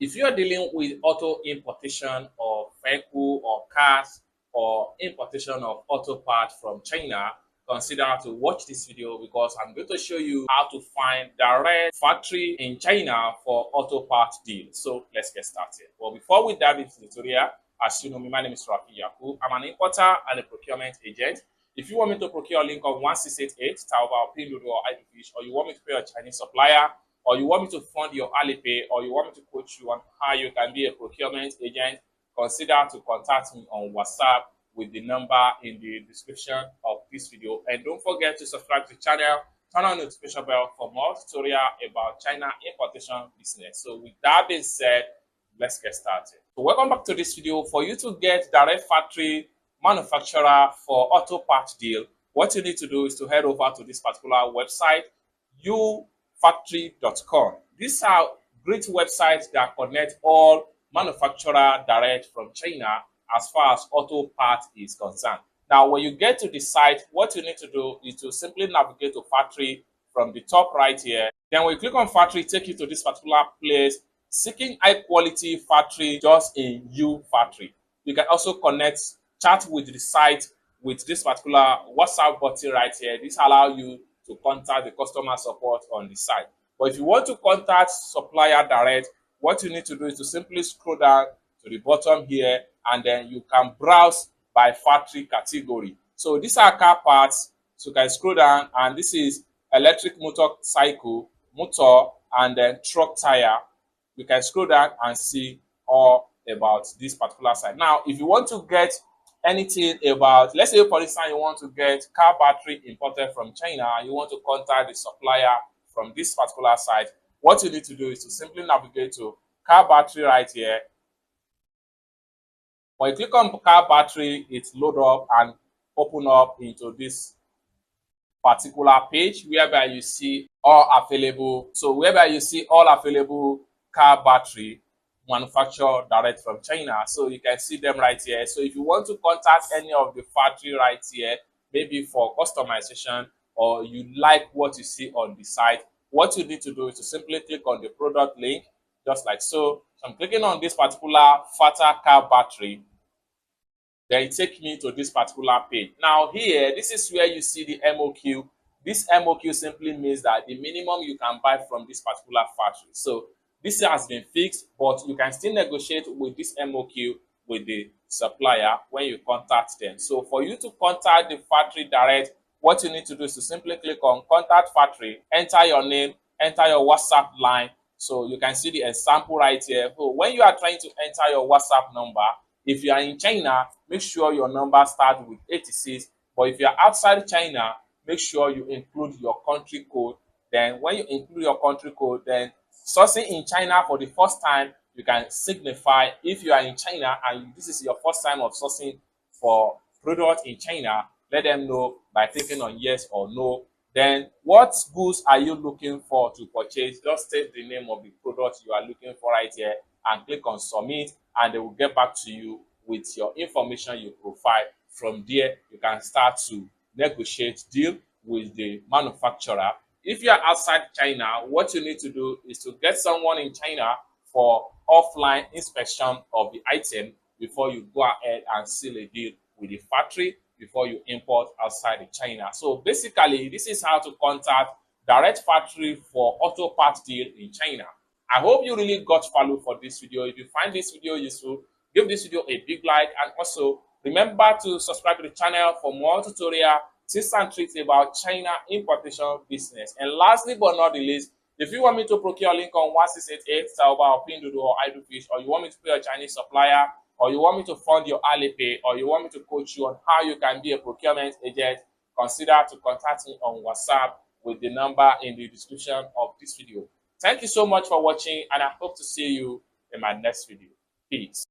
If you are dealing with auto importation of vehicle or cars or importation of auto parts from China, consider to watch this video because I'm going to show you how to find direct factory in China for auto parts deal. So let's get started. Well, before we dive into the tutorial, as you know me, my name is Rafi Yakub. I'm an importer and a procurement agent. If you want me to procure a link of 1688, Taobao, Pinduoduo, or IBFish, or you want me to pay a Chinese supplier, or you want me to fund your Alipay, or you want me to coach you on how you can be a procurement agent, consider to contact me on WhatsApp with the number in the description of this video. And don't forget to subscribe to the channel, turn on the notification bell for more tutorial about China importation business. So with that being said, let's get started. So welcome back to this video. For you to get direct factory manufacturer for auto part deal, what you need to do is to head over to this particular website, ufactory.com. These are great websites that connect all manufacturer direct from China as far as auto part is concerned. Now, when you get to the site, what you need to do is to simply navigate to factory from the top right here. Then when you click on factory, take you to this particular place, seeking high quality factory just in U factory. You can also chat with the site with this particular WhatsApp button right here. This allows you to contact the customer support on the site. But if you want to contact supplier direct, what you need to do is to simply scroll down to the bottom here, and then you can browse by factory category. So these are car parts. So you can scroll down, and this is electric motorcycle, motor, and then truck tire. You can scroll down and see all about this particular site. Now, if you want to get anything about, let's say for instance, you want to get car battery imported from China and you want to contact the supplier from this particular site, what you need to do is to simply navigate to car battery right here. When you click on car battery, it's load up and open up into this particular page whereby you see all available. So whereby you see all available car battery manufactured direct from China. So you can see them right here. So if you want to contact any of the factory right here, maybe for customization, or you like what you see on the site, what you need to do is to simply click on the product link, just like so. So I'm clicking on this particular FATA car battery. Then it takes me to this particular page. Now here, this is where you see the MOQ. This MOQ simply means that the minimum you can buy from this particular factory. So this has been fixed, but you can still negotiate with this MOQ with the supplier when you contact them. So for you to contact the factory direct, what you need to do is to simply click on contact factory, enter your name, enter your WhatsApp line. So you can see the example right here. So when you are trying to enter your WhatsApp number, if you are in China, make sure your number starts with 86. But if you are outside China, make sure you include your country code. Then when you include your country code, then sourcing in China for the first time, you can signify if you are in China and this is your first time of sourcing for product in China, let them know by clicking on yes or no. Then what goods are you looking for to purchase? Just state the name of the product you are looking for right here and click on submit, and they will get back to you with your information you provide. From there, you can start to negotiate deal with the manufacturer. If you are outside China, what you need to do is to get someone in China for offline inspection of the item before you go ahead and seal a deal with the factory before you import outside of China. So basically, this is how to contact direct factory for auto parts deal in China. I hope you really got value for this video. If you find this video useful, give this video a big like, and also remember to subscribe to the channel for more tutorial, tips and tricks about China importation business. And lastly but not the least, if you want me to procure a link on 1688, Taobao, Pinduoduo, or IBFish, or you want me to pay a Chinese supplier, or you want me to fund your Alipay, or you want me to coach you on how you can be a procurement agent, consider to contact me on WhatsApp with the number in the description of this video. Thank you so much for watching, and I hope to see you in my next video. Peace.